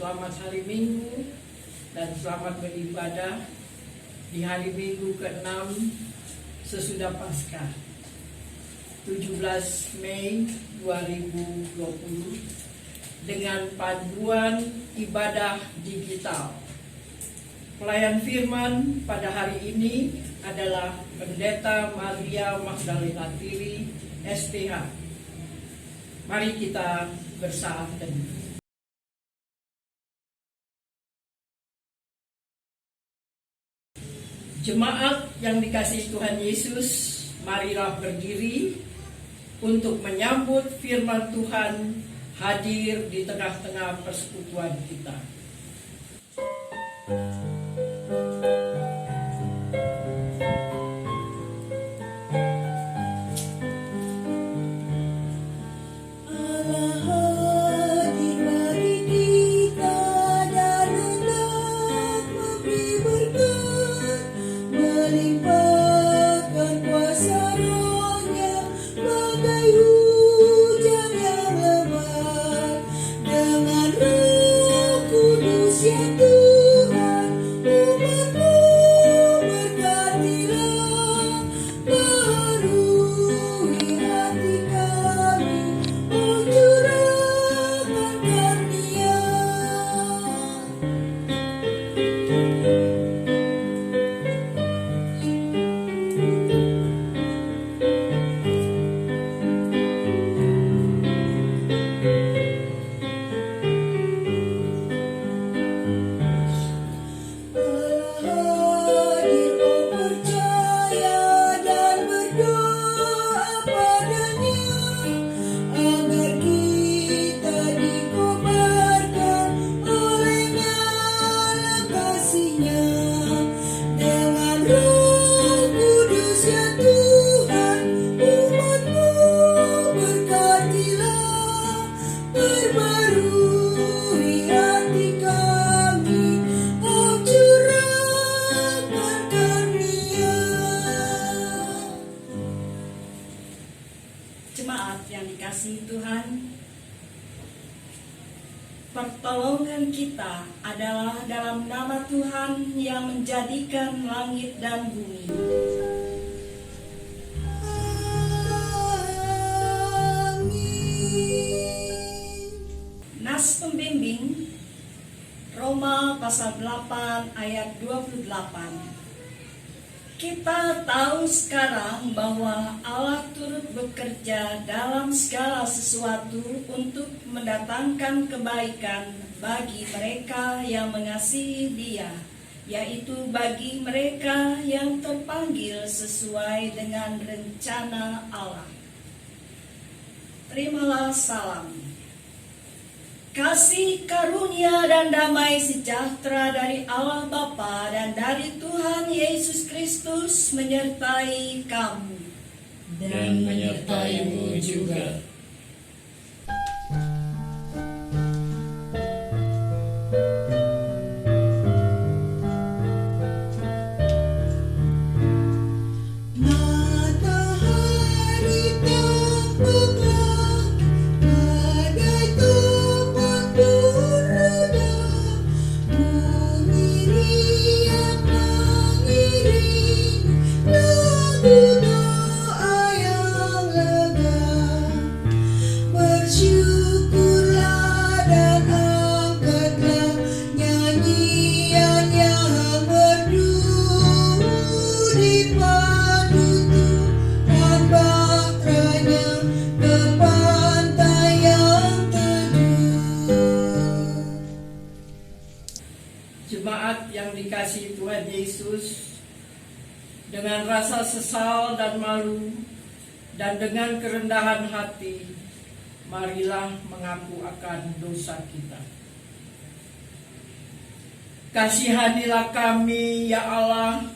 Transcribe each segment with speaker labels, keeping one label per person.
Speaker 1: Selamat hari Minggu dan selamat beribadah di hari Minggu ke-6 sesudah Paskah 17 Mei 2020 dengan panduan ibadah digital. Pelayan firman pada hari ini adalah Pendeta Maria Magdalena Tiri, SPH. Mari kita bersaat teduh. Jemaat yang dikasihi Tuhan Yesus, marilah berdiri untuk menyambut firman Tuhan hadir di tengah-tengah persekutuan kita.
Speaker 2: Jemaat yang dikasihi Tuhan, pertolongan kita adalah dalam nama Tuhan yang menjadikan langit dan bumi. Nas pembimbing Roma pasal 8 ayat 28. Kita tahu sekarang bahwa Allah turut bekerja dalam segala sesuatu untuk mendatangkan kebaikan bagi mereka yang mengasihi Dia, yaitu bagi mereka yang terpanggil sesuai dengan rencana Allah. Terimalah salam. Kasih karunia dan damai sejahtera dari Allah Bapa dan dari Tuhan Yesus Kristus menyertai kamu
Speaker 3: dan menyertaimu juga.
Speaker 1: Jemaat yang dikasihi Tuhan Yesus, dengan rasa sesal dan malu dan dengan kerendahan hati, marilah mengaku akan dosa kita. Kasihanilah kami, ya Allah,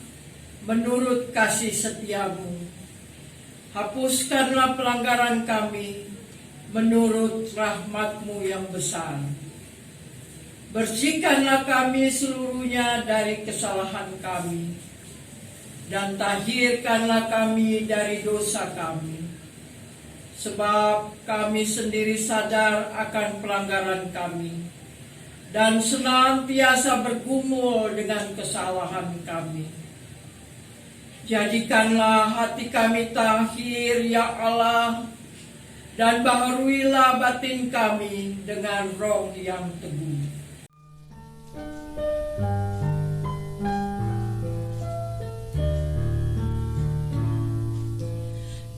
Speaker 1: menurut kasih setiamu. Hapuskanlah pelanggaran kami menurut rahmat-Mu yang besar. Bersihkanlah kami seluruhnya dari kesalahan kami, dan tahirkanlah kami dari dosa kami. Sebab kami sendiri sadar akan pelanggaran kami, dan senantiasa bergumul dengan kesalahan kami. Jadikanlah hati kami tahir, ya Allah, dan baharuilah batin kami dengan roh yang teguh.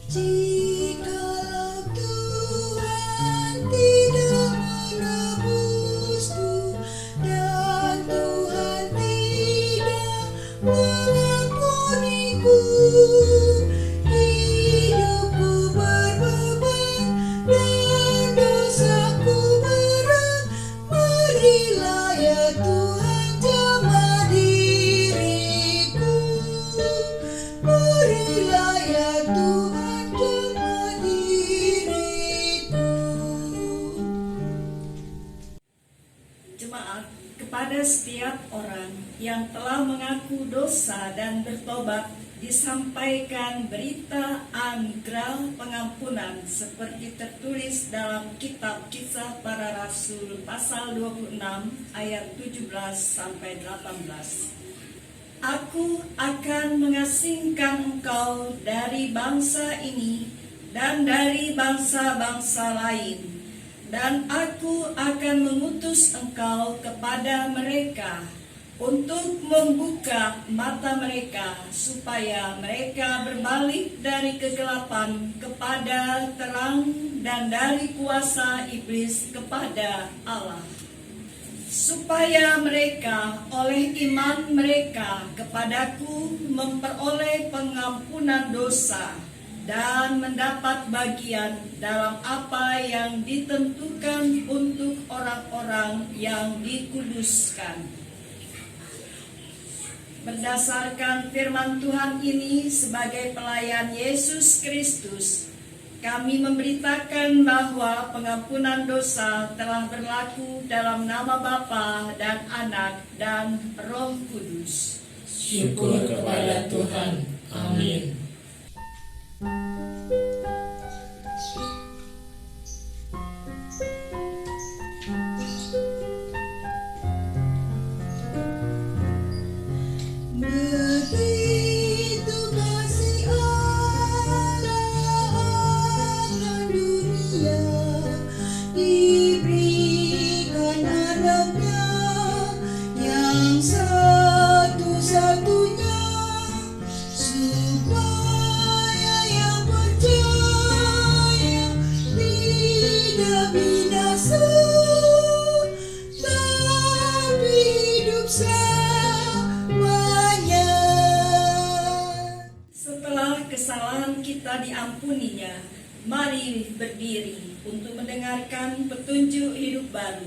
Speaker 4: Jikalau Tuhan tidak menebusku dan Tuhan tidak mengampuniku, hidupku berbeban dan dosaku berat. Marilah ya Tuhan jamah diriku, marilah ya Tuhan jamah diriku.
Speaker 2: Jemaat, kepada setiap orang yang telah mengaku dosa dan bertobat disampaikan berita anugerah pengampunan seperti tertulis dalam kitab Kisah Para Rasul pasal 26 ayat 17 sampai 18. Aku akan mengasingkan engkau dari bangsa ini dan dari bangsa-bangsa lain, dan aku akan mengutus engkau kepada mereka untuk membuka mata mereka supaya mereka berbalik dari kegelapan kepada terang dan dari kuasa iblis kepada Allah, supaya mereka oleh iman mereka kepadaku memperoleh pengampunan dosa dan mendapat bagian dalam apa yang ditentukan untuk orang-orang yang dikuduskan. Berdasarkan firman Tuhan ini sebagai pelayan Yesus Kristus, kami memberitakan bahwa pengampunan dosa telah berlaku dalam nama Bapa dan Anak dan Roh Kudus.
Speaker 3: Syukur kepada Tuhan. Amin.
Speaker 4: Begitu kasih Allah akan dunia, diberikan anaknya yang satu-satunya, supaya yang percaya tidak binasa, tapi hidup
Speaker 2: Setelah kesalahan kita diampuninya, mari berdiri untuk mendengarkan petunjuk hidup baru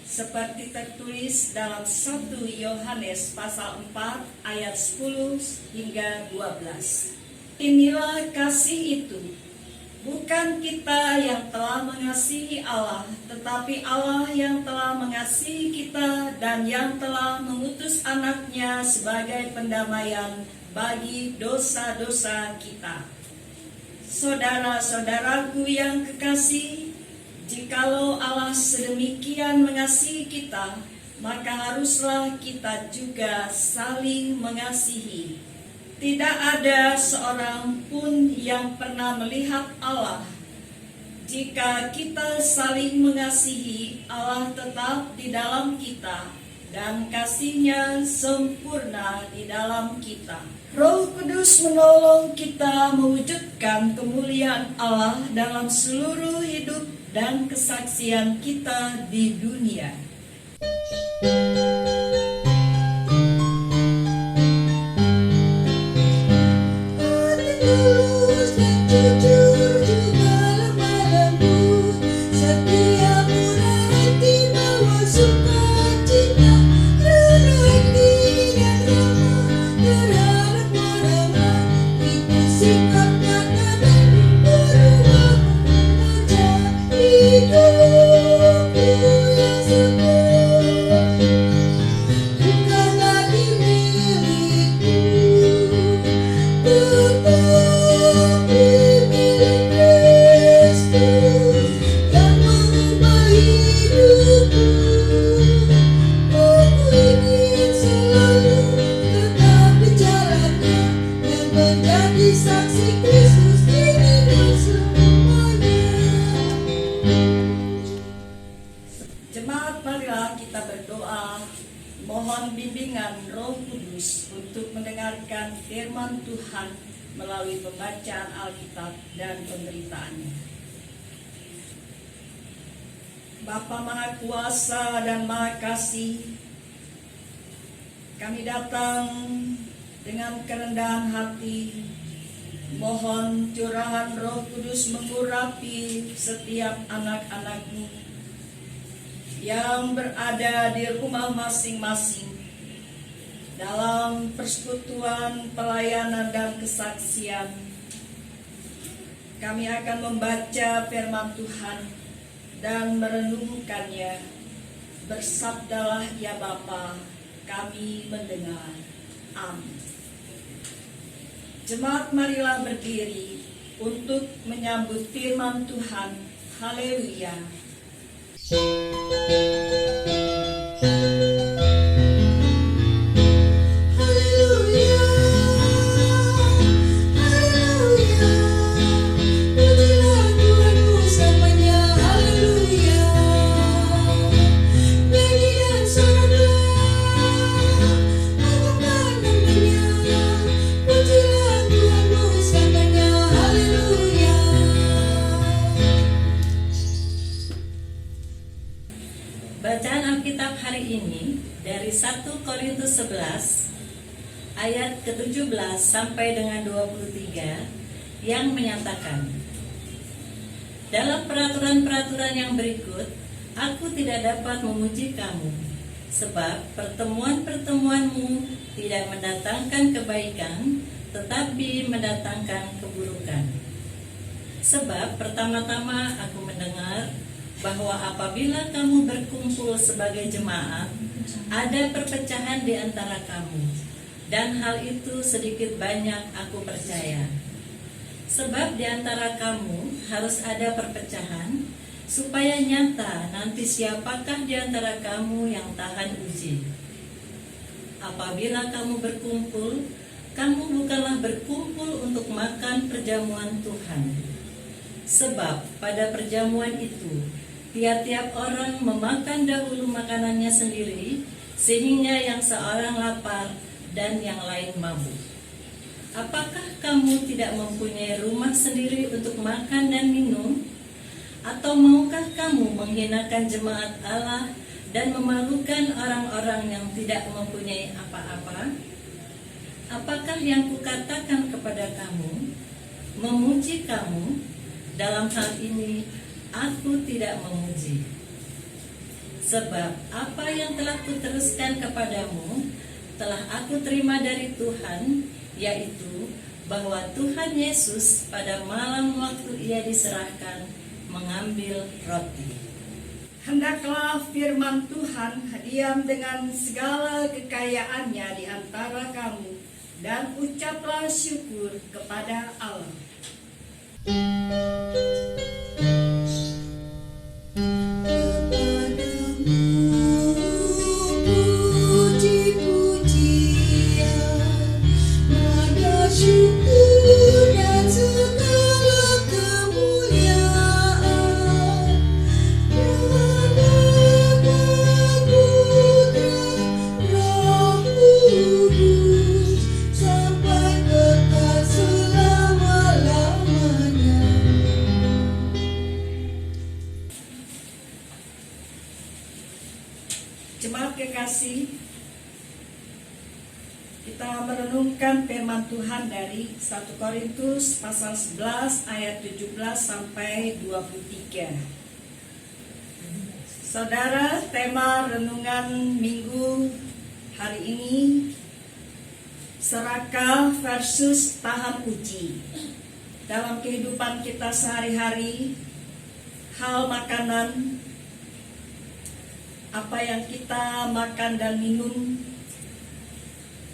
Speaker 2: seperti tertulis dalam 1 Yohanes pasal 4 ayat 10 hingga 12. Inilah kasih itu, bukan kita yang telah mengasihi Allah, tetapi Allah yang telah mengasihi kita dan yang telah mengutus anaknya sebagai pendamaian bagi dosa-dosa kita. Saudara-saudaraku yang kekasih, jikalau Allah sedemikian mengasihi kita, maka haruslah kita juga saling mengasihi. Tidak ada seorang pun yang pernah melihat Allah. Jika kita saling mengasihi, Allah tetap di dalam kita dan kasih-Nya sempurna di dalam kita. Roh Kudus menolong kita mewujudkan kemuliaan Allah dalam seluruh hidup dan kesaksian kita di dunia.
Speaker 4: Hati tulus dan jujur juga lemah lembut, setia murah hati bawa sukacita, rendah hati dan ramah terhadap orang, itu sikap nyata dan berubah wajah hidupku yang sempurna.
Speaker 2: mendengarkan firman Tuhan melalui pembacaan Alkitab dan pemberitaannya. Bapa Maha Kuasa dan Maha Kasih, kami datang dengan kerendahan hati, mohon curahan Roh Kudus mengurapi setiap anak-anak-Mu yang berada di rumah masing-masing dalam persekutuan pelayanan dan kesaksian. Kami akan membaca firman Tuhan dan merenungkannya. Bersabdalah ya Bapa, kami mendengar. Amin. Jemaat, marilah berdiri untuk menyambut firman Tuhan. Haleluya.
Speaker 4: Haleluya, haleluya, pujilah Tuhanku selamanya. Haleluya, nyanyi dan soraklah, agungkan namanya. Pujilah Tuhanku selamanya. Haleluya.
Speaker 3: Bacaan Alkitab hari ini dari 1 Korintus 11 ayat ke-17 sampai dengan 23 yang menyatakan, dalam peraturan-peraturan yang berikut, aku tidak dapat memuji kamu, sebab pertemuan-pertemuanmu tidak mendatangkan kebaikan, tetapi mendatangkan keburukan. Sebab pertama-tama aku mendengar bahwa apabila kamu berkumpul sebagai jemaat, ada perpecahan di antara kamu, dan hal itu sedikit banyak aku percaya. Sebab di antara kamu harus ada perpecahan, supaya nyata nanti siapakah di antara kamu yang tahan uji. Apabila kamu berkumpul, kamu bukanlah berkumpul untuk makan perjamuan Tuhan. Sebab pada perjamuan itu, tiap-tiap orang memakan dahulu makanannya sendiri, sehingga yang seorang lapar dan yang lain mabuk. Apakah kamu tidak mempunyai rumah sendiri untuk makan dan minum? Atau maukah kamu menghinakan jemaat Allah dan memalukan orang-orang yang tidak mempunyai apa-apa? Apakah yang kukatakan kepada kamu, memuji kamu? Dalam hal ini, aku tidak memuji. Sebab apa yang telah kuteruskan kepadamu telah aku terima dari Tuhan, yaitu bahwa Tuhan Yesus pada malam waktu ia diserahkan mengambil roti.
Speaker 2: Hendaklah firman Tuhan diam dengan segala kekayaannya di antara kamu, dan ucaplah syukur kepada Allah.
Speaker 4: Puji-pujian, nada syukur dan segala kemuliaan, kepada Putra Roh Kudus, sampai kekal selama-lamanya.
Speaker 2: Jemaat kekasih, kita merenungkan firman Tuhan dari 1 Korintus pasal 11 ayat 17 sampai 23. Saudara, tema renungan minggu hari ini serakah versus tahan uji. Dalam kehidupan kita sehari-hari, hal makanan, apa yang kita makan dan minum,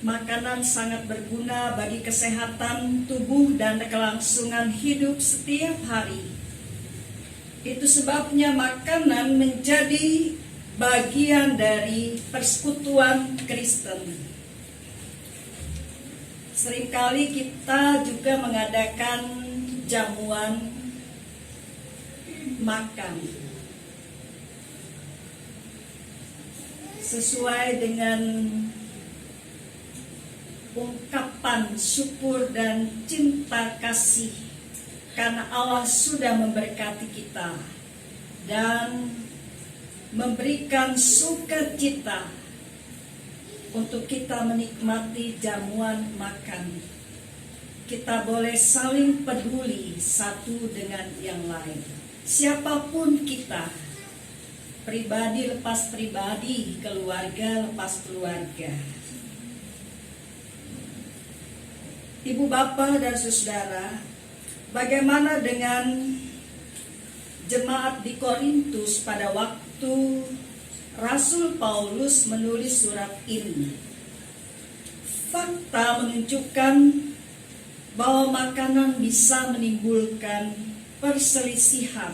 Speaker 2: makanan sangat berguna bagi kesehatan tubuh dan kelangsungan hidup setiap hari. Itu sebabnya makanan menjadi bagian dari persekutuan Kristen. Seringkali kita juga mengadakan jamuan makan sesuai dengan ungkapan syukur dan cinta kasih karena Allah sudah memberkati kita dan memberikan sukacita untuk kita menikmati jamuan makan. Kita boleh saling peduli satu dengan yang lain. Siapapun kita, pribadi lepas pribadi, keluarga lepas keluarga. Ibu bapak dan saudara, bagaimana dengan jemaat di Korintus pada waktu Rasul Paulus menulis surat ini? Fakta menunjukkan bahwa makanan bisa menimbulkan perselisihan.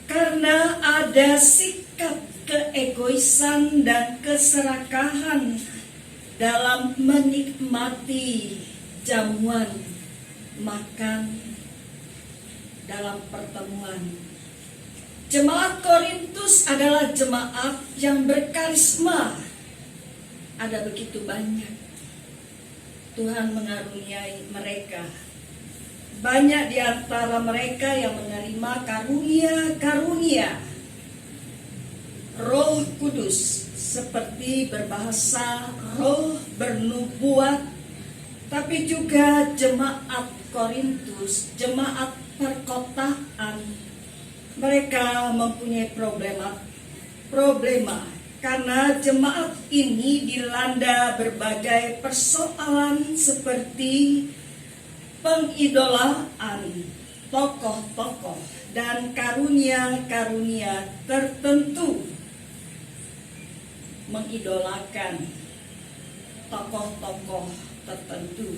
Speaker 2: Karena ada sikap keegoisan dan keserakahan dalam menikmati jamuan makan dalam pertemuan. Jemaat Korintus adalah jemaat yang berkarisma. Ada begitu banyak. Tuhan mengaruniai mereka. Banyak di antara mereka yang menerima karunia-karunia Roh Kudus, seperti berbahasa roh, bernubuat. Tapi juga jemaat Korintus, jemaat perkotaan, mereka mempunyai problema karena jemaat ini dilanda berbagai persoalan seperti pengidolaan tokoh-tokoh dan karunia-karunia tertentu, mengidolakan tokoh-tokoh tertentu.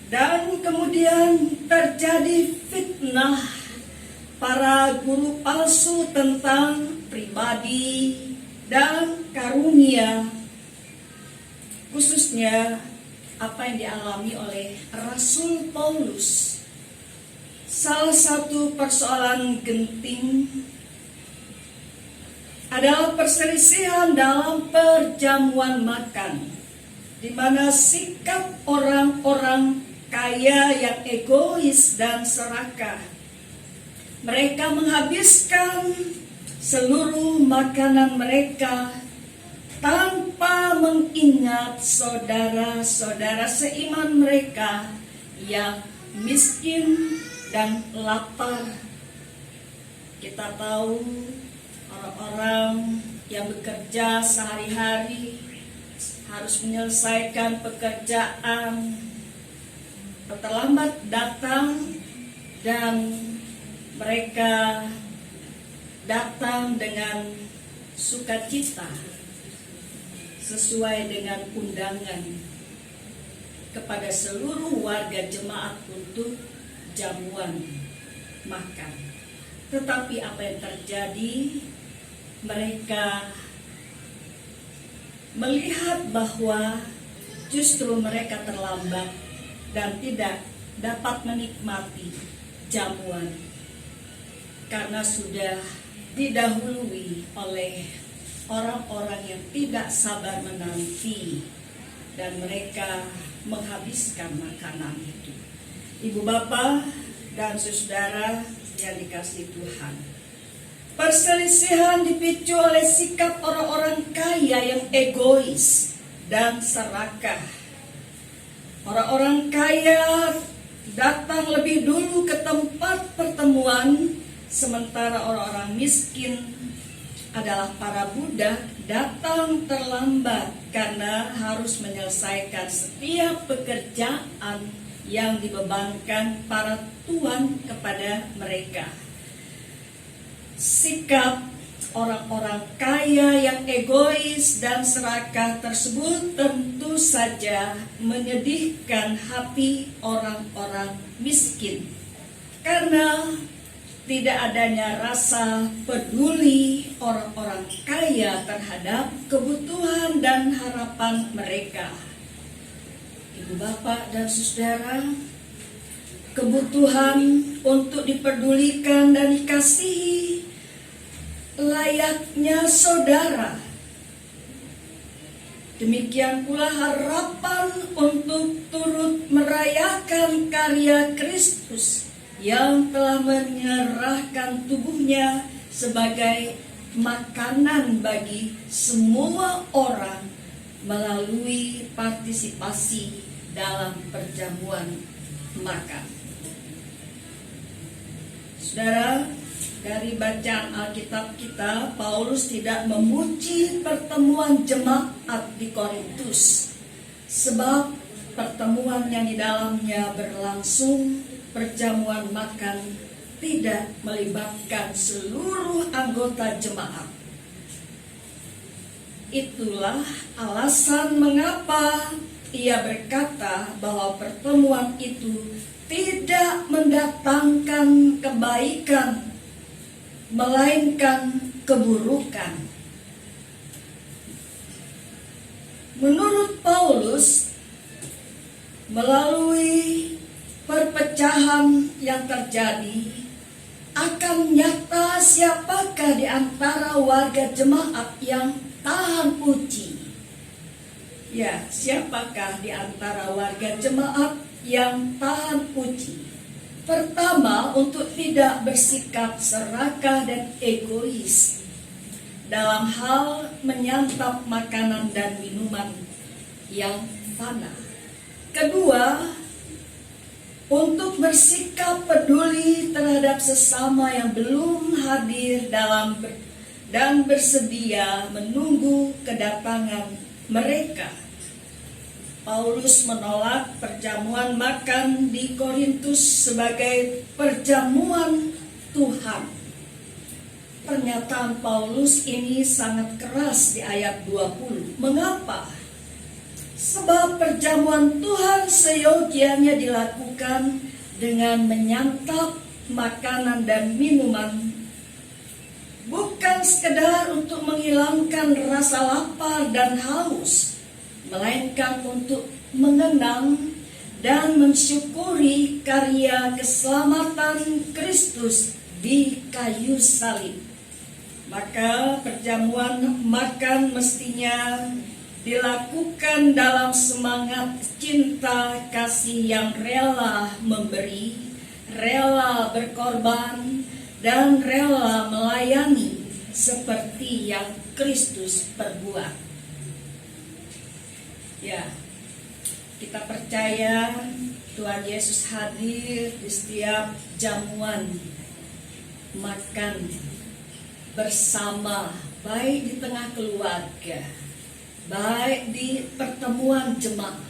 Speaker 2: Dan kemudian terjadi fitnah para guru palsu tentang pribadi dan karunia, khususnya apa yang dialami oleh Rasul Paulus. Salah satu persoalan genting adalah perselisihan dalam perjamuan makan, di mana sikap orang-orang kaya yang egois dan serakah. Mereka menghabiskan seluruh makanan mereka tanpa mengingat saudara-saudara seiman mereka yang miskin dan lapar. Kita tahu orang-orang yang bekerja sehari-hari harus menyelesaikan pekerjaan, terlambat datang, dan mereka datang dengan sukacita sesuai dengan undangan kepada seluruh warga jemaat untuk jamuan makan. Tetapi apa yang terjadi? Mereka melihat bahwa justru mereka terlambat dan tidak dapat menikmati jamuan karena sudah didahului oleh orang-orang yang tidak sabar menanti, dan mereka menghabiskan makanan itu. Ibu bapak dan saudara yang dikasihi Tuhan, perselisihan dipicu oleh sikap orang-orang kaya yang egois dan serakah. Orang-orang kaya datang lebih dulu ke tempat pertemuan, sementara orang-orang miskin adalah para budak datang terlambat karena harus menyelesaikan setiap pekerjaan yang dibebankan para tuan kepada mereka. Sikap orang-orang kaya yang egois dan serakah tersebut tentu saja menyedihkan hati orang-orang miskin, karena tidak adanya rasa peduli orang-orang kaya terhadap kebutuhan dan harapan mereka. Ibu bapak dan saudara, kebutuhan untuk diperdulikan dan dikasihi layaknya saudara Demikian pula harapan untuk turut merayakan karya Kristus yang telah menyerahkan tubuhnya sebagai makanan bagi semua orang melalui partisipasi dalam perjamuan makan. Saudara, dari bacaan Alkitab kita, Paulus tidak memuji pertemuan jemaat di Korintus, sebab pertemuan yang di dalamnya berlangsung perjamuan makan tidak melibatkan seluruh anggota jemaat. Itulah alasan mengapa ia berkata bahwa pertemuan itu tidak mendatangkan kebaikan, melainkan keburukan. Menurut Paulus, melalui perpecahan yang terjadi, akan nyata siapakah di antara warga jemaat yang tahan uji. Ya, siapakah di antara warga jemaat yang tahan uji? Pertama, untuk tidak bersikap serakah dan egois dalam hal menyantap makanan dan minuman yang fana. Kedua, untuk bersikap peduli terhadap sesama yang belum hadir dan bersedia menunggu kedatangan mereka. Paulus menolak perjamuan makan di Korintus sebagai perjamuan Tuhan. Pernyataan Paulus ini sangat keras di ayat 20. Mengapa? Sebab perjamuan Tuhan seyogianya dilakukan dengan menyantap makanan dan minuman, bukan sekedar untuk menghilangkan rasa lapar dan haus, melainkan untuk mengenang dan mensyukuri karya keselamatan Kristus di kayu salib. Maka perjamuan makan mestinya dilakukan dalam semangat cinta kasih yang rela memberi, rela berkorban, dan rela melayani seperti yang Kristus perbuat. Ya, kita percaya Tuhan Yesus hadir di setiap jamuan makan bersama, baik di tengah keluarga, baik di pertemuan jemaat.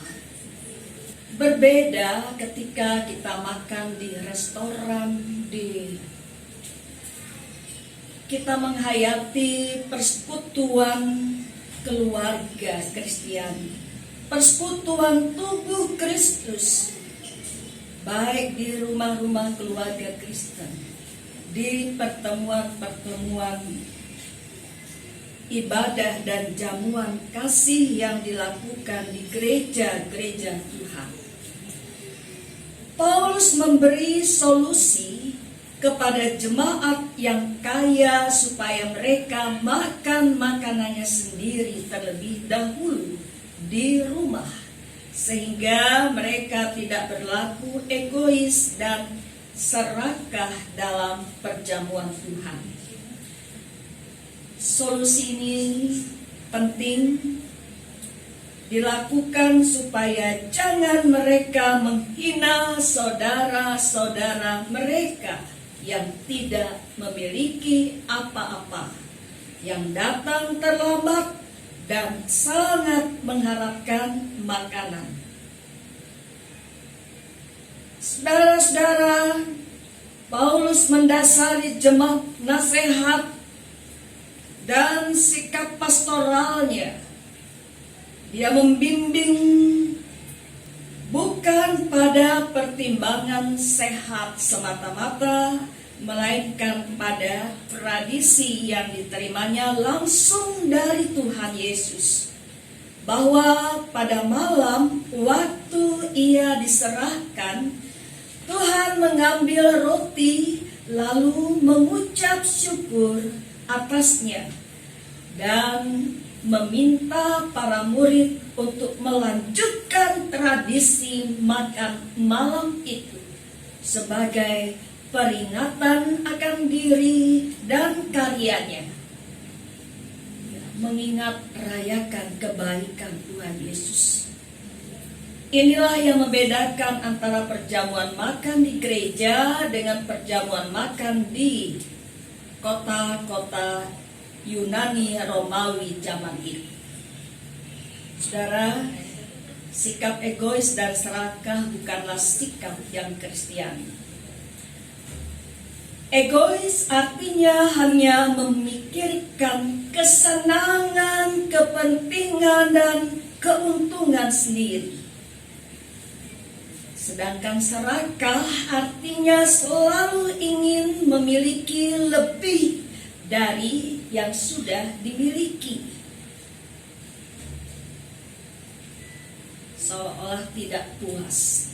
Speaker 2: Berbeda ketika kita makan di restoran, kita menghayati persekutuan keluarga Kristiani, persekutuan tubuh Kristus, baik di rumah-rumah keluarga Kristen, di pertemuan-pertemuan ibadah dan jamuan kasih yang dilakukan di gereja-gereja Tuhan. Paulus memberi solusi kepada jemaat yang kaya supaya mereka makan makanannya sendiri terlebih dahulu di rumah, sehingga mereka tidak berlaku egois dan serakah dalam perjamuan Tuhan. Solusi ini penting dilakukan supaya jangan mereka menghina saudara-saudara mereka yang tidak memiliki apa-apa, yang datang terlambat dan sangat mengharapkan makanan. Saudara-saudara, Paulus mendasari jemaat nasihat dan sikap pastoralnya. Dia membimbing bukan pada pertimbangan sehat semata-mata, melainkan pada tradisi yang diterimanya langsung dari Tuhan Yesus, bahwa pada malam waktu ia diserahkan, Tuhan mengambil roti lalu mengucap syukur atasnya dan meminta para murid untuk melanjutkan tradisi makan malam itu sebagai peringatan akan diri dan karyanya, mengingat rayakan kebaikan Tuhan Yesus. Inilah yang membedakan antara perjamuan makan di gereja dengan perjamuan makan di kota-kota Yunani Romawi zaman itu. Saudara, sikap egois dan serakah bukanlah sikap yang Kristiani. Egois artinya hanya memikirkan kesenangan, kepentingan, dan keuntungan sendiri. Sedangkan serakah artinya selalu ingin memiliki lebih dari yang sudah dimiliki. Seolah tidak puas.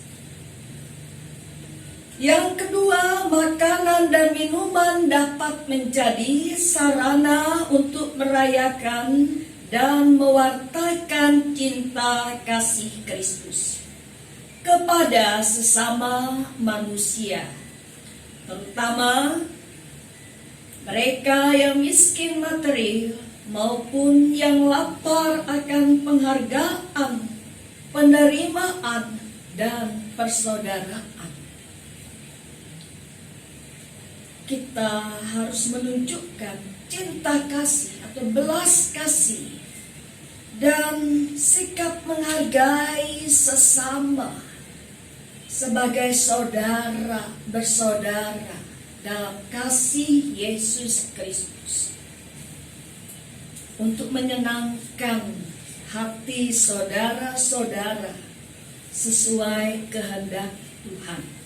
Speaker 2: Yang kedua, makanan dan minuman dapat menjadi sarana untuk merayakan dan mewartakan cinta kasih Kristus kepada sesama manusia, terutama mereka yang miskin material maupun yang lapar akan penghargaan, penerimaan, dan persaudaraan. Kita harus menunjukkan cinta kasih atau belas kasih dan sikap menghargai sesama sebagai saudara bersaudara dalam kasih Yesus Kristus, untuk menyenangkan hati saudara-saudara sesuai kehendak Tuhan.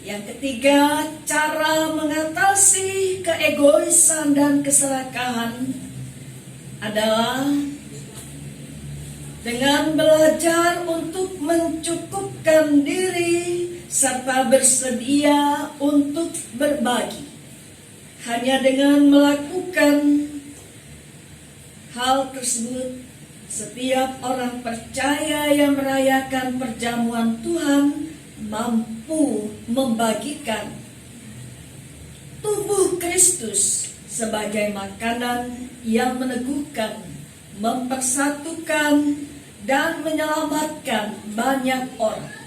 Speaker 2: Yang ketiga, cara mengatasi keegoisan dan keserakahan adalah dengan belajar untuk mencukupkan diri serta bersedia untuk berbagi. Hanya dengan melakukan hal tersebut, setiap orang percaya yang merayakan perjamuan Tuhan mampu membagikan tubuh Kristus sebagai makanan yang meneguhkan, mempersatukan, dan menyelamatkan banyak orang.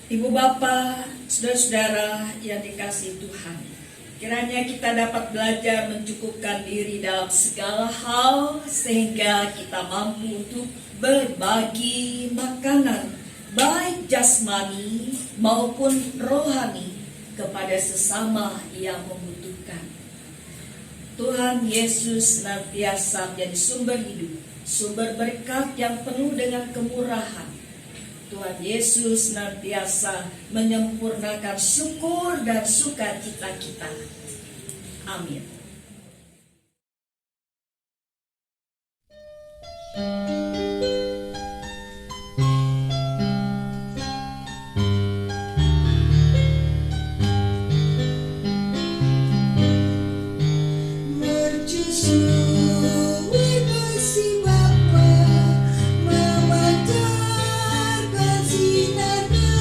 Speaker 2: Ibu Bapa, saudara-saudara yang dikasihi Tuhan, kiranya kita dapat belajar mencukupkan diri dalam segala hal sehingga kita mampu untuk berbagi makanan baik jasmani maupun rohani kepada sesama yang membutuhkan. Tuhan Yesus senantiasa menjadi sumber hidup, sumber berkat yang penuh dengan kemurahan. Tuhan Yesus senantiasa menyempurnakan syukur dan sukacita kita. Amin.
Speaker 4: Mercusuar kasih Bapa memancarkan sinarnya,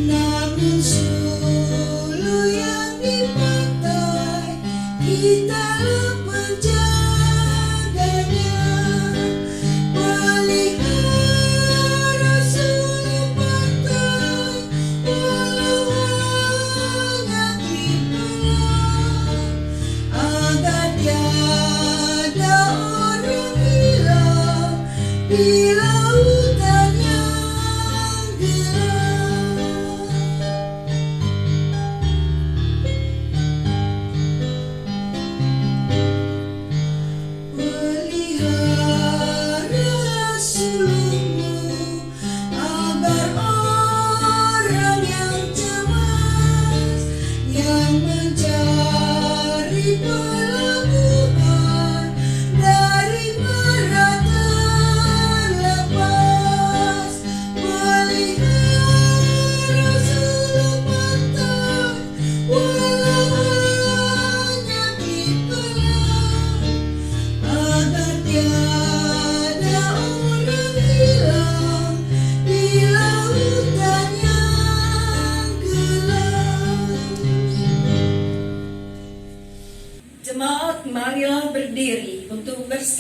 Speaker 4: namun sulu yang dipakai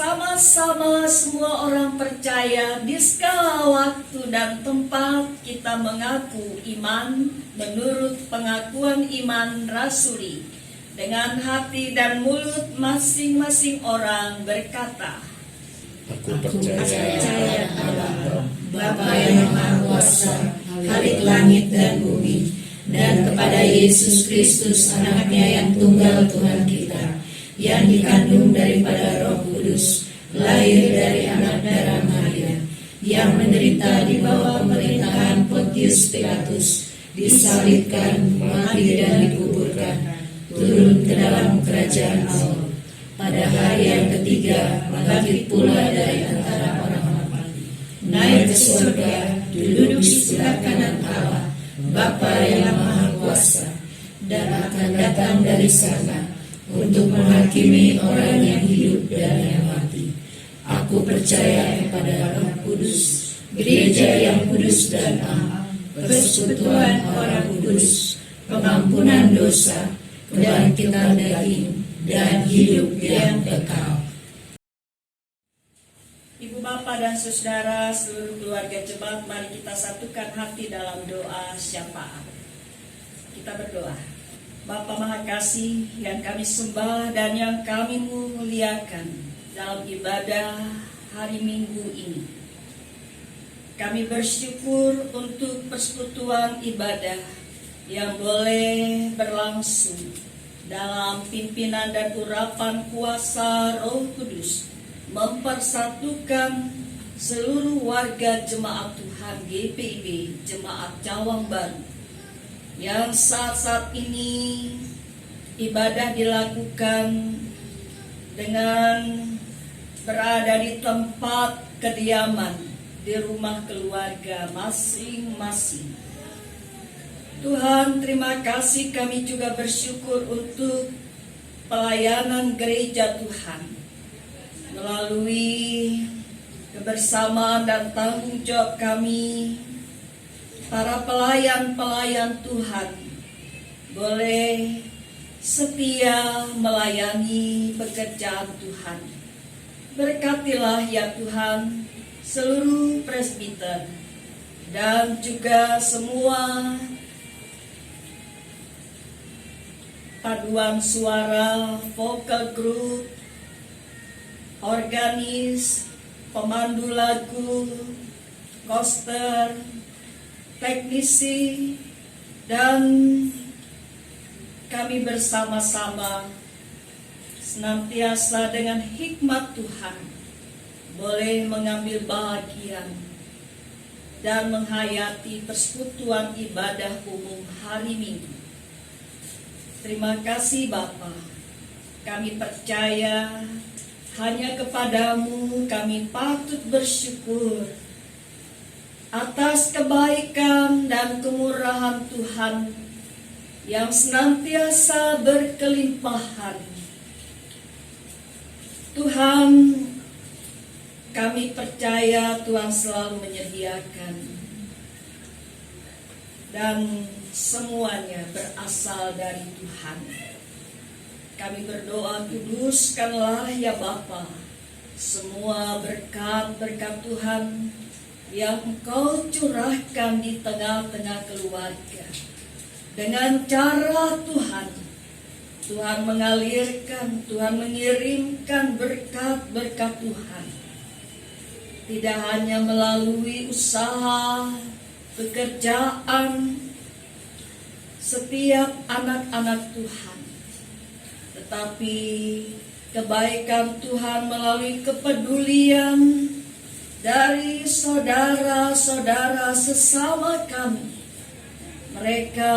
Speaker 2: bersama-sama semua orang percaya di segala waktu dan tempat kita mengaku iman menurut pengakuan iman rasuli. Dengan hati dan mulut masing-masing orang berkata,
Speaker 5: Aku percaya
Speaker 4: Percaya Allah, Bapa yang Maha Kuasa, Khalik langit dan bumi, dan kepada Yesus Kristus anaknya yang tunggal Tuhan kita, yang dikandung daripada Roh Kudus, lahir dari anak darah Maria, yang menderita di bawah pemerintahan Pontius Pilatus, disalibkan, mati dan dikuburkan, turun ke dalam kerajaan Allah. Pada hari yang ketiga, bangkit pula dari antara orang-orang mati, naik ke surga, duduk di sebelah kanan Allah, Bapa yang Maha Kuasa, dan akan datang dari sana untuk menghakimi orang yang hidup dan yang mati. Aku percaya kepada Roh Kudus, gereja yang kudus dan am, persekutuan orang kudus, pengampunan dosa, kebangkitan daging, dan hidup yang kekal.
Speaker 2: Ibu Bapak dan Saudara seluruh keluarga jemaat, mari kita satukan hati dalam doa syafaat. Kita berdoa. Bapa Maha Kasih yang kami sembah dan yang kami muliakan dalam ibadah hari Minggu ini, kami bersyukur untuk persekutuan ibadah yang boleh berlangsung dalam pimpinan dan urapan kuasa Roh Kudus, mempersatukan seluruh warga jemaat Tuhan GPIB Jemaat Cawang Baru, yang saat-saat ini ibadah dilakukan dengan berada di tempat kediaman di rumah keluarga masing-masing. Tuhan, terima kasih, kami juga bersyukur untuk pelayanan gereja Tuhan melalui kebersamaan dan tanggung jawab kami, para pelayan-pelayan Tuhan boleh setia melayani pekerjaan Tuhan. Berkatilah ya Tuhan seluruh presbiter dan juga semua paduan suara, vokal group, organis, pemandu lagu, koster, teknisi, dan kami bersama-sama senantiasa dengan hikmat Tuhan boleh mengambil bagian dan menghayati persekutuan ibadah umum hari Minggu. Terima kasih Bapa, kami percaya hanya kepadamu kami patut bersyukur atas kebaikan dan kemurahan Tuhan yang senantiasa berkelimpahan. Tuhan, kami percaya Tuhan selalu menyediakan dan semuanya berasal dari Tuhan. Kami berdoa, kuduskanlah ya Bapa semua berkat-berkat Tuhan yang Engkau curahkan di tengah-tengah keluarga. Dengan cara Tuhan mengalirkan, Tuhan mengirimkan berkat-berkat Tuhan. Tidak hanya melalui usaha, pekerjaan setiap anak-anak Tuhan, tetapi kebaikan Tuhan melalui kepedulian dari saudara-saudara sesama kami. Mereka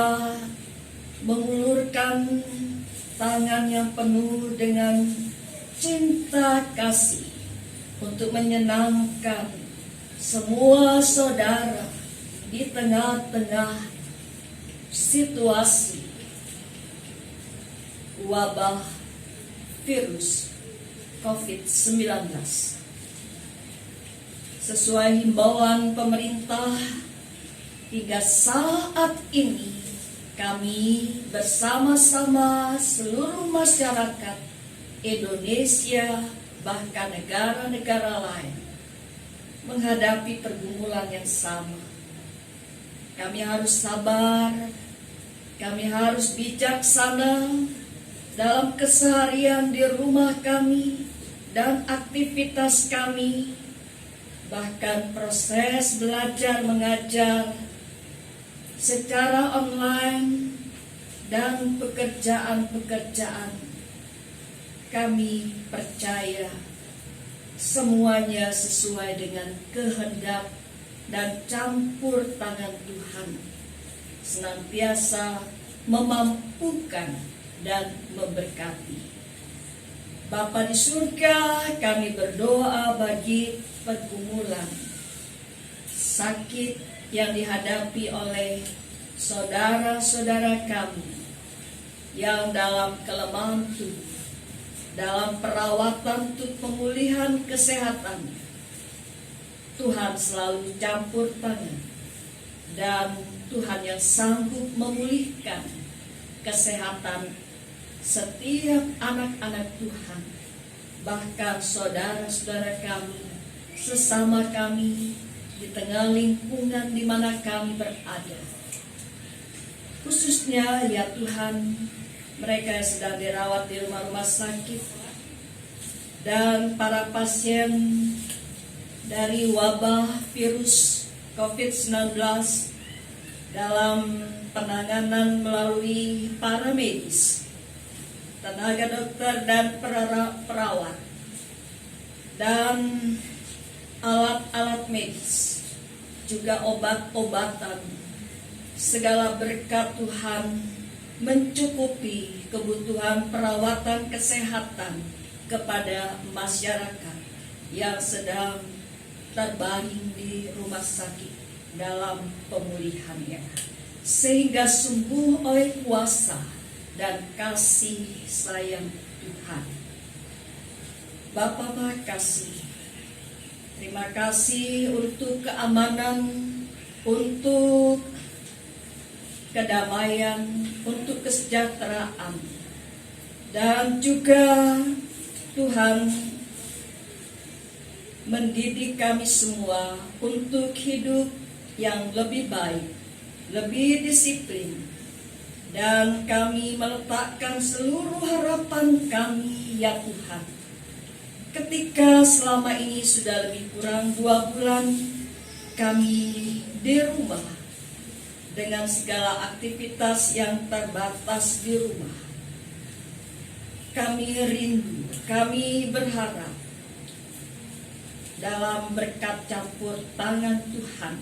Speaker 2: mengulurkan tangan yang penuh dengan cinta kasih untuk menyenangkan semua saudara di tengah-tengah situasi wabah virus COVID-19. Sesuai himbauan pemerintah, hingga saat ini kami bersama-sama seluruh masyarakat Indonesia bahkan negara-negara lain menghadapi pergumulan yang sama. Kami harus sabar, kami harus bijaksana dalam keseharian di rumah kami dan aktivitas kami, bahkan proses belajar mengajar secara online dan pekerjaan-pekerjaan. Kami percaya semuanya sesuai dengan kehendak dan campur tangan Tuhan, senantiasa memampukan dan memberkati. Bapa di surga, kami berdoa bagi pergumulan, sakit yang dihadapi oleh saudara-saudara kami yang dalam kelemahan tubuh, dalam perawatan untuk pemulihan kesehatan. Tuhan selalu campur tangan, dan Tuhan yang sanggup memulihkan kesehatan setiap anak-anak Tuhan, bahkan saudara-saudara kami, sesama kami di tengah lingkungan di mana kami berada. Khususnya ya Tuhan, mereka yang sedang dirawat di rumah-rumah sakit dan para pasien dari wabah virus COVID-19 dalam penanganan melalui para medis, tenaga dokter dan perawat, dan alat-alat medis, juga obat-obatan. Segala berkat Tuhan mencukupi kebutuhan perawatan kesehatan kepada masyarakat yang sedang terbaring di rumah sakit dalam pemulihannya, sehingga sembuh oleh kuasa dan kasih sayang Tuhan. Bapa makasih, terima kasih untuk keamanan, untuk kedamaian, untuk kesejahteraan, dan juga Tuhan mendidik kami semua untuk hidup yang lebih baik, lebih disiplin, dan kami meletakkan seluruh harapan kami ya Tuhan. Ketika selama ini sudah lebih kurang 2 bulan kami di rumah dengan segala aktivitas yang terbatas di rumah, kami rindu, kami berharap dalam berkat campur tangan Tuhan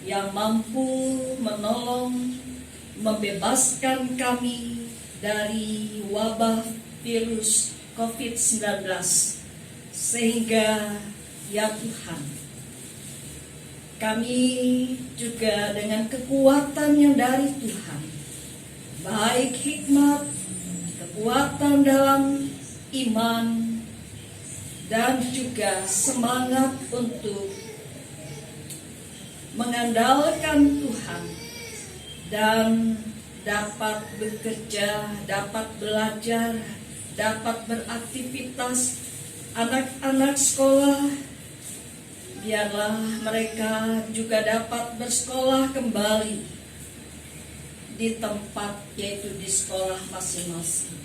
Speaker 2: yang mampu menolong, membebaskan kami dari wabah virus COVID-19, sehingga ya Tuhan, kami juga dengan kekuatan yang dari Tuhan, baik hikmat, kekuatan dalam iman, dan juga semangat untuk mengandalkan Tuhan dan dapat bekerja, dapat belajar, dapat beraktivitas. Anak-anak sekolah, biarlah mereka juga dapat bersekolah kembali di tempat, yaitu di sekolah masing-masing.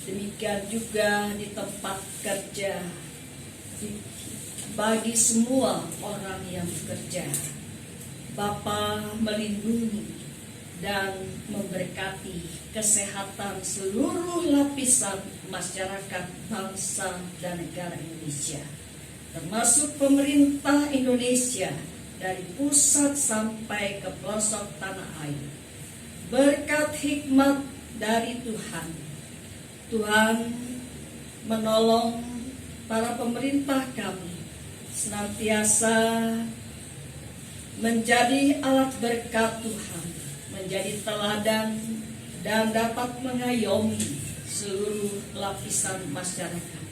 Speaker 2: Demikian juga di tempat kerja, bagi semua orang yang bekerja. Bapa melindungi dan memberkati kesehatan seluruh lapisan masyarakat bangsa dan negara Indonesia, termasuk pemerintah Indonesia dari pusat sampai ke pelosok tanah air. Berkat hikmat dari Tuhan, Tuhan menolong para pemerintah kami senantiasa menjadi alat berkat Tuhan, menjadi teladan dan dapat mengayomi seluruh lapisan masyarakat,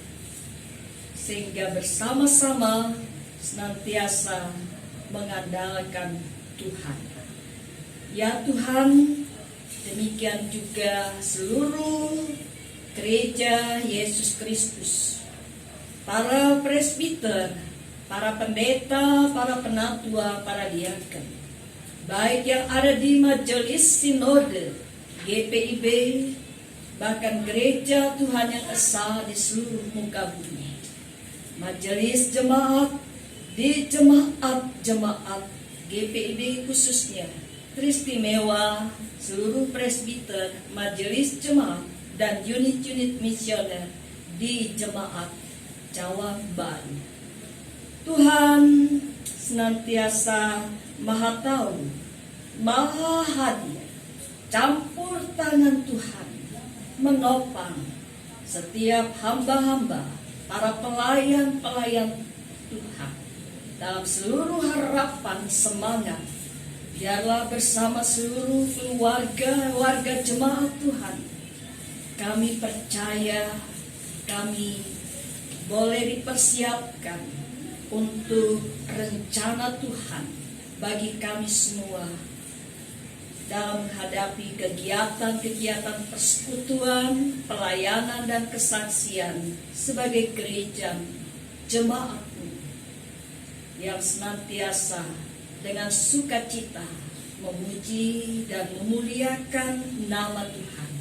Speaker 2: sehingga bersama-sama senantiasa mengandalkan Tuhan. Ya Tuhan, demikian juga seluruh Gereja Yesus Kristus para presbiter, para pendeta, para penatua, para diaken, baik yang ada di majelis sinode, GPIB, bahkan gereja Tuhan yang esa di seluruh muka bumi, majelis jemaat di jemaat GPIB khususnya, teristimewa seluruh presbiter, majelis jemaat, dan unit-unit misioner di jemaat Jawa Baru. Tuhan senantiasa Maha Tahu, Maha Hadir, campur tangan Tuhan menopang setiap hamba-hamba, para pelayan-pelayan Tuhan dalam seluruh harapan semangat. Biarlah bersama seluruh warga jemaat Tuhan, kami percaya kami boleh dipersiapkan untuk rencana Tuhan bagi kami semua dalam menghadapi kegiatan-kegiatan persekutuan, pelayanan, dan kesaksian sebagai gereja jemaatmu yang senantiasa dengan sukacita memuji dan memuliakan nama Tuhan.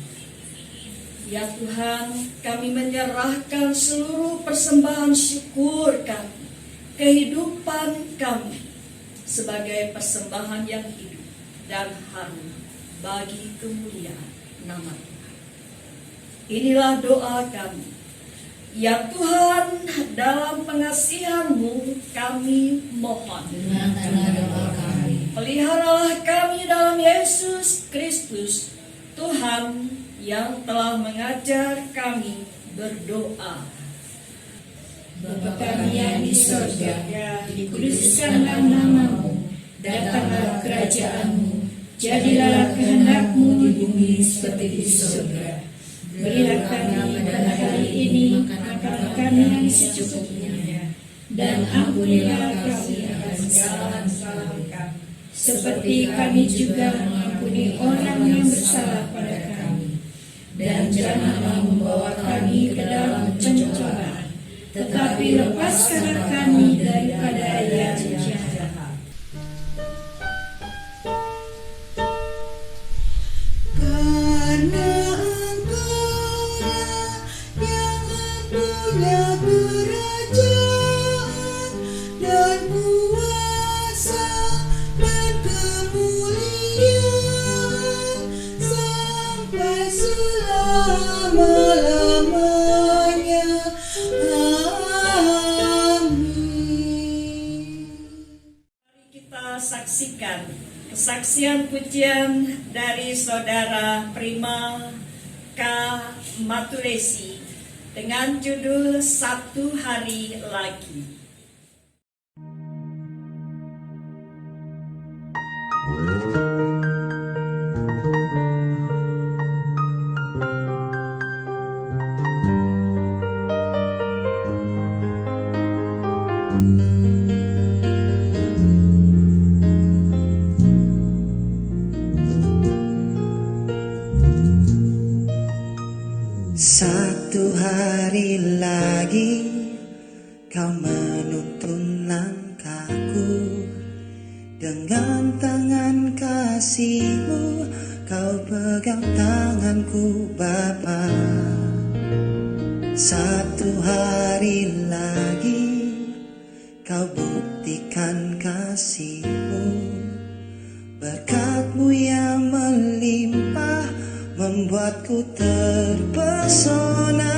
Speaker 2: Ya Tuhan, kami menyerahkan seluruh persembahan syukur kami, kehidupan kami sebagai persembahan yang hidup dan harum bagi kemuliaan nama Tuhan. Inilah doa kami. Ya Tuhan, dalam pengasihan-Mu kami mohon.
Speaker 4: Dengarkanlah doa kami.
Speaker 2: Peliharalah kami dalam Yesus Kristus, Tuhan yang telah mengajar kami berdoa.
Speaker 4: Bapa kami yang di sorga, dikuduskanlah nama-Mu, datanglah kerajaan-Mu, jadilah kehendak-Mu di bumi seperti di sorga. Berilah kami pada hari ini makan kami yang secukupnya, dan ampunilah kami akan kesalahan-kesalahan kami, seperti kami juga mengampuni orang yang bersalah pada kami. Dan janganlah membawa kami ke dalam pencobaan, tetapi lepaskanlah kami daripada yang jahat.
Speaker 6: Karena Engkaulah yang mempunyai kerajaan dan kuasa dan kemuliaan sampai selama-lamanya. Amin.
Speaker 2: Mari kita saksikan kesaksian pujian dari Saudara Prima K. Maturesi dengan judul Satu Hari Lagi.
Speaker 6: Satu hari lagi kau menuntun langkahku, dengan tangan kasih-Mu kau pegang tanganku Bapa. Satu hari lagi kau buktikan kasih-Mu, berkat-Mu yang melimpah membuatku terpesona.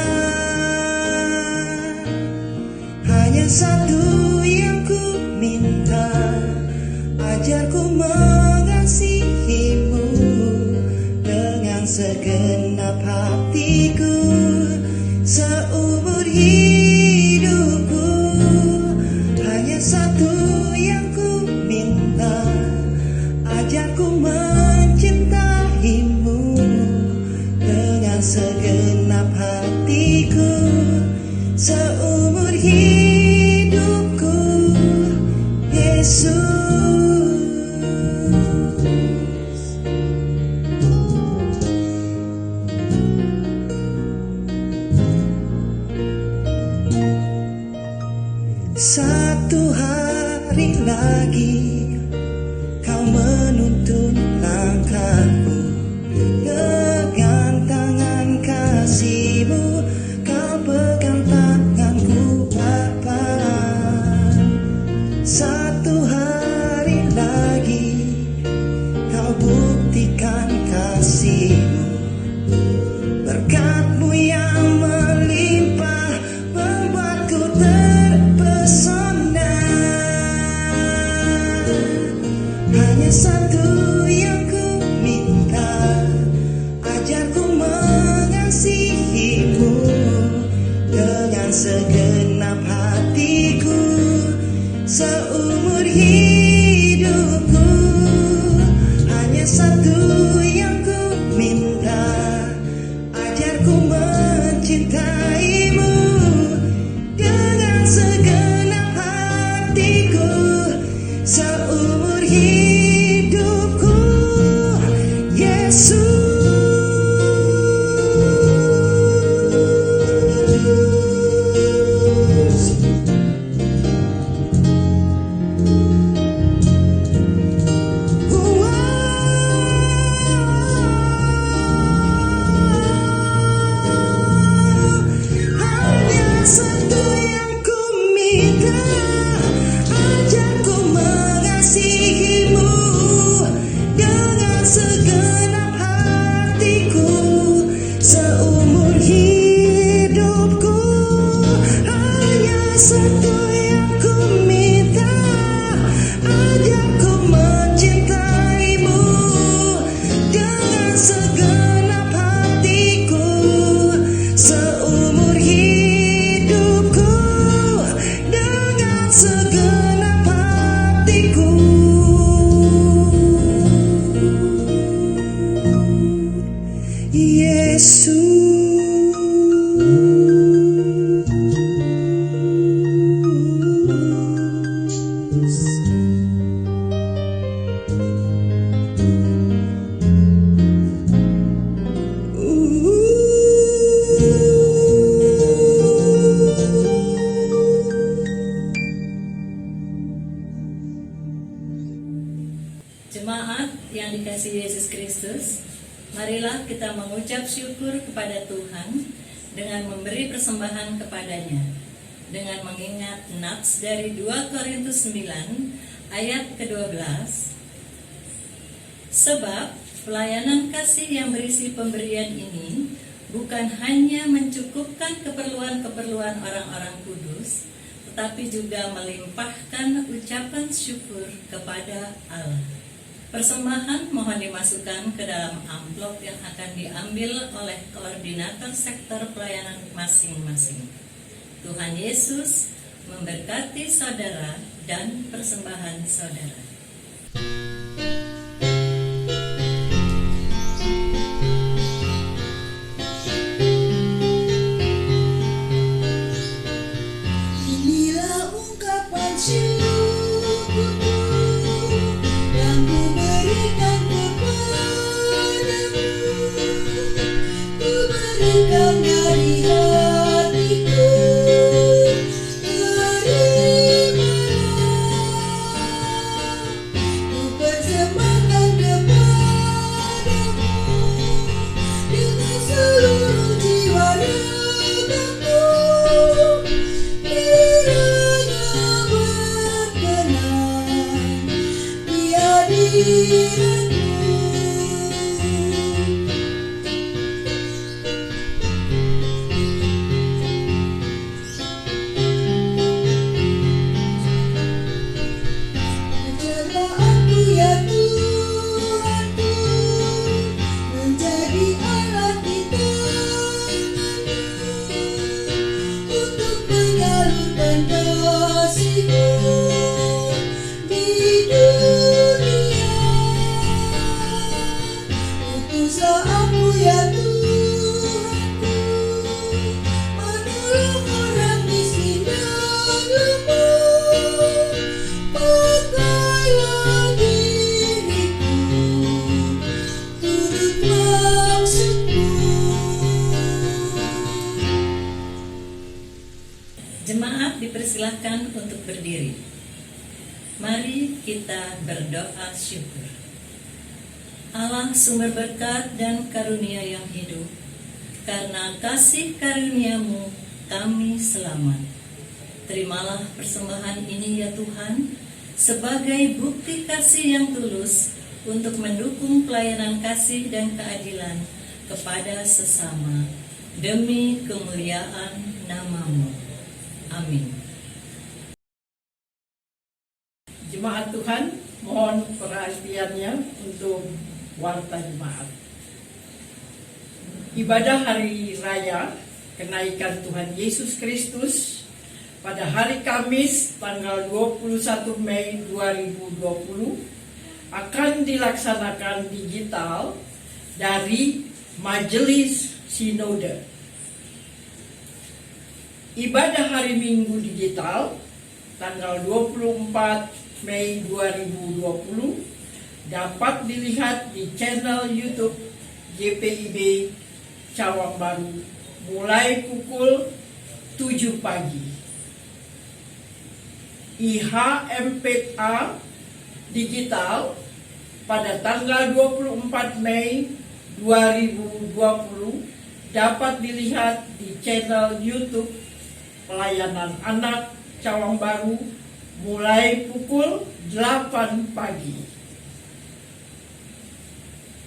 Speaker 6: Hanya satu yang ku minta, ajarku mengasihi-Mu dengan segenap hatiku, seumur hidupku. Hanya satu yang ku minta, ajarku mencintai-Mu dengan segenap hatiku, seumur hidupku, Yesus. tuntun langkahku, dengan tangan kasih-Mu Kau pegang tanganku Bapa. Satu hari lagi Kau buktikan kasih-Mu, berkat-Mu yang melimpah membuatku terpesona. Hanya satu yang ku minta, ajarku mengasihi-Mu dengan segenap hatiku seumur hidupku. Hanya satu yang ku minta, ajarku mencintai-Mu dengan segenap hatiku seumur hidupku, Yesus. Hanya satu yang ku minta, ajarku mengasihi-Mu dengan segenap hatiku seumur hidupku. Hanya satu yang ku minta, ajarku mencintai-Mu dengan segenap hatiku seumur hidupku, dengan segenap hatiku. Yesus.
Speaker 3: Jemaat yang dikasihi Yesus Kristus, marilah kita mengucap syukur kepada Tuhan dengan memberi persembahan kepadanya, dengan mengingat nats dari 2 Korintus 9 ayat ke-12. Sebab pelayanan kasih yang berisi pemberian ini bukan hanya mencukupkan keperluan-keperluan orang-orang kudus, tetapi juga melimpahkan ucapan syukur kepada Allah. Persembahan mohon dimasukkan ke dalam amplop yang akan diambil oleh koordinator sektor pelayanan masing-masing. Tuhan Yesus memberkati saudara dan persembahan saudara.
Speaker 6: Inilah ungkapan syukurku yang ku berikan kepadamu. Ku berikan dari hatiku, terimalah. Ku persembahkan kepadamu dengan seluruh jiwa ragaku. Kiranya berkenan di hadirat-Mu. Ajarlah aku ya Tuhanku menjadi alat di tangan-Mu untuk menyalurkan kasih-Mu di dunia. Utuslah aku ya Tuhanku menolong orang miskin dan lemah. Pakailah diriku turut maksud-Mu.
Speaker 3: Jemaat dipersilahkan untuk berdiri. Mari kita berdoa syukur. Allah sumber berkat dan karunia yang hidup. Karena kasih karuniamu kami selamat. Terimalah persembahan ini ya Tuhan, sebagai bukti kasih yang tulus untuk mendukung pelayanan kasih dan keadilan kepada sesama, demi kemuliaan nama-Mu. Amin.
Speaker 1: Jemaat Tuhan, mohon perhatiannya untuk warta jemaat. Ibadah hari raya kenaikan Tuhan Yesus Kristus pada hari Kamis tanggal 21 Mei 2020 akan dilaksanakan digital dari Majelis Sinode. Ibadah hari Minggu digital tanggal 24 Mei 2020 dapat dilihat di channel YouTube GPIB Cawang Baru mulai pukul 7 pagi. IHMPA digital pada tanggal 24 Mei 2020 dapat dilihat di channel YouTube Pelayanan Anak Cawang Baru mulai pukul 8 pagi.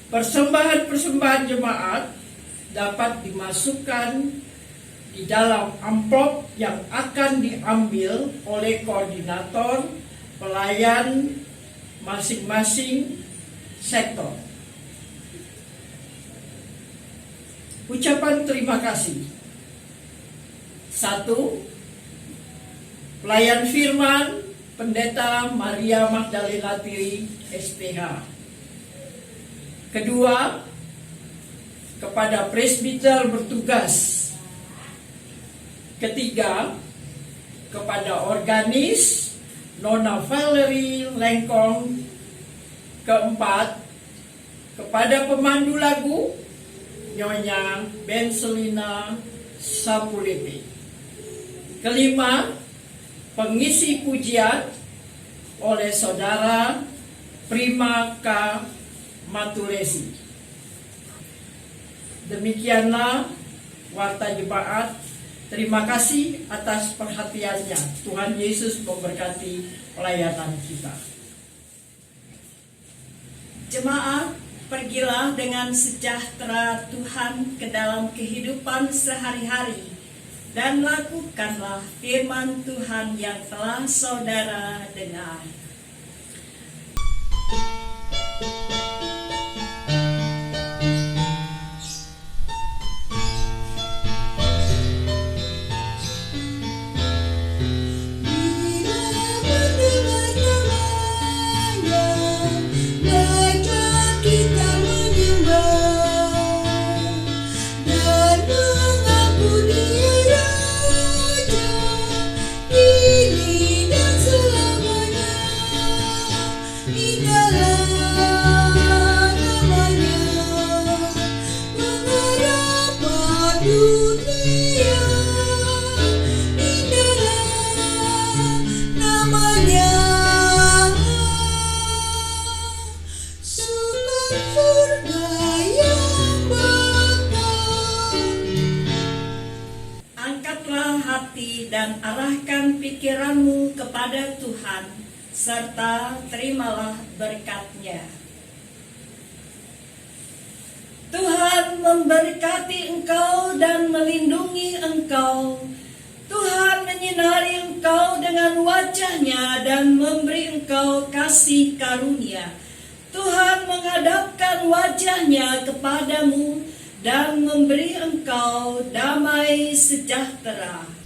Speaker 1: Persembahan-persembahan jemaat dapat dimasukkan di dalam amplop yang akan diambil oleh koordinator pelayan masing-masing sektor. Ucapan terima kasih. 1. Pelayan firman Pendeta Maria Magdalena Tiri, SPH. Kedua, kepada presbiter bertugas. Ketiga, kepada organis Nona Valerie Lengkong. Keempat, kepada pemandu lagu Nyonya Benselina Sapulepi. Kelima, pengisi pujian oleh Saudara Prima K. Matulesi. Demikianlah warta jemaat. Terima kasih atas perhatiannya. Tuhan Yesus memberkati pelayanan kita.
Speaker 2: Jemaat, pergilah dengan sejahtera Tuhan ke dalam kehidupan sehari-hari dan lakukanlah firman Tuhan yang telah saudara dengar. Angkatlah hati dan arahkan pikiranmu kepada Tuhan, serta terimalah berkat-Nya. Tuhan memberkati engkau dan melindungi engkau. Tuhan menyinari engkau dengan wajah-Nya dan memberi engkau kasih karunia. Tuhan menghadapkan wajah-Nya kepadamu dan memberi engkau damai sejahtera.